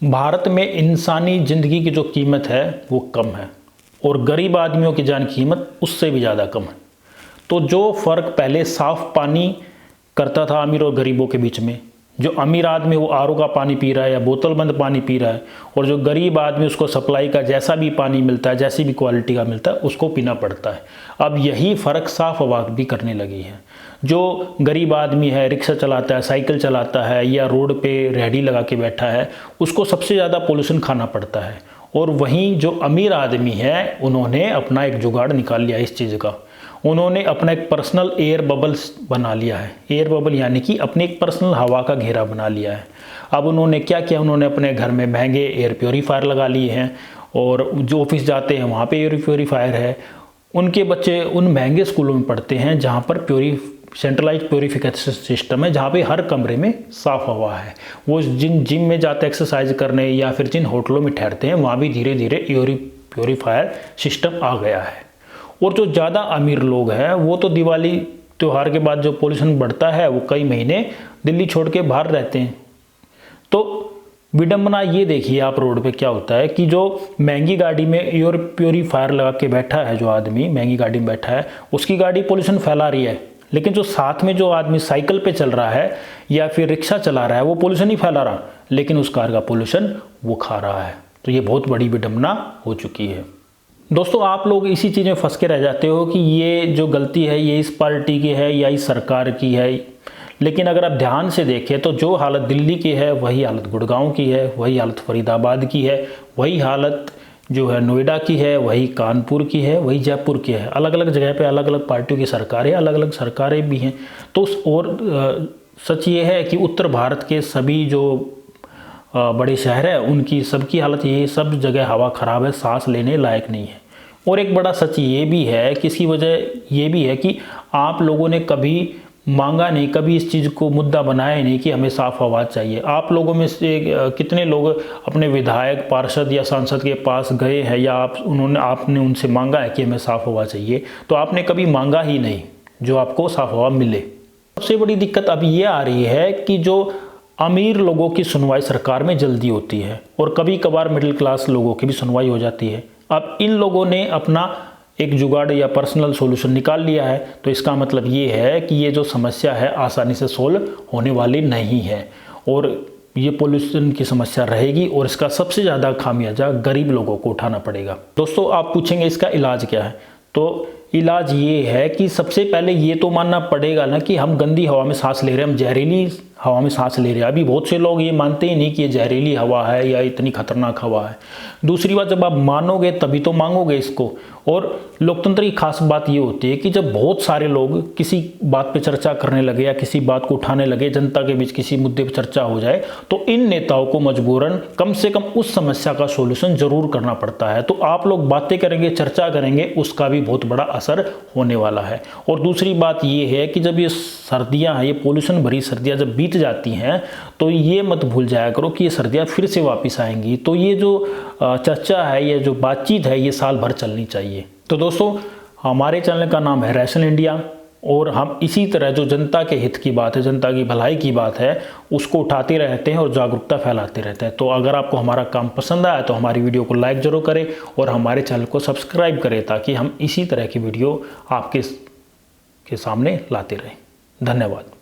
भारत में इंसानी ज़िंदगी की जो कीमत है वो कम है और गरीब आदमियों की जान कीमत उससे भी ज़्यादा कम है। तो जो फ़र्क पहले साफ़ पानी करता था अमीर और गरीबों के बीच में, जो अमीर आदमी वो आरओ का पानी पी रहा है या बोतल बंद पानी पी रहा है, और जो गरीब आदमी उसको सप्लाई का जैसा भी पानी मिलता है, जैसी भी क्वालिटी का मिलता है, उसको पीना पड़ता है। अब यही फ़र्क साफ हवा भी करने लगी है। जो गरीब आदमी है, रिक्शा चलाता है, साइकिल चलाता है या रोड पे रेहड़ी लगा के बैठा है, उसको सबसे ज़्यादा पोल्यूशन खाना पड़ता है। और वहीं जो अमीर आदमी है, उन्होंने अपना एक जुगाड़ निकाल लिया इस चीज़ का। उन्होंने अपना एक पर्सनल एयर बबल बना लिया है। एयर बबल यानी कि अपने एक पर्सनल हवा का घेरा बना लिया है। अब उन्होंने क्या किया, उन्होंने अपने घर में महंगे एयर प्योरीफायर लगा लिए हैं और जो ऑफिस जाते हैं वहाँ पे एयर प्योरीफायर है। उनके बच्चे उन महंगे स्कूलों में पढ़ते हैं जहाँ पर सेंट्रलाइज प्योरीफिकेशन सिस्टम है, जहाँ पे हर कमरे में साफ़ हवा है। वो जिन जिम में जाते हैं एक्सरसाइज करने या फिर जिन होटलों में ठहरते हैं, वहाँ भी धीरे धीरे एयर प्योरीफायर सिस्टम आ गया है। और जो ज़्यादा अमीर लोग हैं वो तो दिवाली त्यौहार के बाद जो पोल्यूशन बढ़ता है वो कई महीने दिल्ली छोड़ के बाहर रहते हैं। तो विडंबना ये देखिए आप रोड पे क्या होता है कि जो महंगी गाड़ी में एयर प्योरीफायर लगा के बैठा है, जो आदमी महंगी गाड़ी में बैठा है, उसकी गाड़ी पोल्यूशन फैला रही है, लेकिन जो साथ में जो आदमी साइकिल पे चल रहा है या फिर रिक्शा चला रहा है वो पोल्यूशन नहीं फैला रहा, लेकिन उस कार का पोल्यूशन वो खा रहा है। तो ये बहुत बड़ी विडंबना हो चुकी है। दोस्तों, आप लोग इसी चीज़ में फंस के रह जाते हो कि ये जो गलती है ये इस पार्टी की है या इस सरकार की है, लेकिन अगर आप ध्यान से देखें तो जो हालत दिल्ली की है वही हालत गुड़गांव की है, वही हालत फरीदाबाद की है, वही हालत जो है नोएडा की है, वही कानपुर की है, वही जयपुर की है। अलग अलग जगह पे अलग अलग पार्टियों की सरकारें, अलग अलग सरकारें भी हैं। तो और सच ये है कि उत्तर भारत के सभी जो बड़े शहर है उनकी सबकी हालत ये, सब जगह हवा ख़राब है, सांस लेने लायक नहीं है। और एक बड़ा सच ये भी है कि इसकी वजह ये भी है कि आप लोगों ने कभी मांगा नहीं, कभी इस चीज़ को मुद्दा बनाया नहीं कि हमें साफ़ हवा चाहिए। आप लोगों में से कितने लोग अपने विधायक, पार्षद या सांसद के पास गए हैं या आपने उनसे मांगा है कि हमें साफ़ हवा चाहिए? तो आपने कभी मांगा ही नहीं जो आपको साफ़ हवा मिले। सबसे बड़ी दिक्कत अब ये आ रही है कि जो अमीर लोगों की सुनवाई सरकार में जल्दी होती है और कभी कभार मिडिल क्लास लोगों की भी सुनवाई हो जाती है। अब इन लोगों ने अपना एक जुगाड़ या पर्सनल सॉल्यूशन निकाल लिया है, तो इसका मतलब ये है कि ये जो समस्या है आसानी से सोल्व होने वाली नहीं है और ये पोल्यूशन की समस्या रहेगी और इसका सबसे ज़्यादा खामियाजा गरीब लोगों को उठाना पड़ेगा। दोस्तों, आप पूछेंगे इसका इलाज क्या है? तो इलाज ये है कि सबसे पहले ये तो मानना पड़ेगा ना कि हम गंदी हवा में सांस ले रहे हैं, हम जहरीली हवा में सांस ले रहे हैं। अभी बहुत से लोग ये मानते ही नहीं कि ये जहरीली हवा है या इतनी खतरनाक हवा है। दूसरी बात, जब आप मानोगे तभी तो मांगोगे इसको। और लोकतंत्र की खास बात ये होती है कि जब बहुत सारे लोग किसी बात पे चर्चा करने लगे या किसी बात को उठाने लगे, जनता के बीच किसी मुद्दे पर चर्चा हो जाए, तो इन नेताओं को मजबूरन कम से कम उस समस्या का सोल्यूशन जरूर करना पड़ता है। तो आप लोग बातें करेंगे, चर्चा करेंगे, उसका भी बहुत बड़ा असर होने वाला है। और दूसरी बात ये है कि जब ये सर्दियां हैं, ये पोल्यूशन भरी सर्दियां जब बीत जाती हैं, तो ये मत भूल जाया करो कि ये सर्दियां फिर से वापस आएंगी। तो ये जो चर्चा है, ये जो बातचीत है, ये साल भर चलनी चाहिए। तो दोस्तों, हमारे चैनल का नाम है रैशनल इंडिया और हम इसी तरह जो जनता के हित की बात है, जनता की भलाई की बात है, उसको उठाते रहते हैं और जागरूकता फैलाते रहते हैं। तो अगर आपको हमारा काम पसंद आया तो हमारी वीडियो को लाइक जरूर करें और हमारे चैनल को सब्सक्राइब करें ताकि हम इसी तरह की वीडियो आपके सामने लाते रहें। धन्यवाद।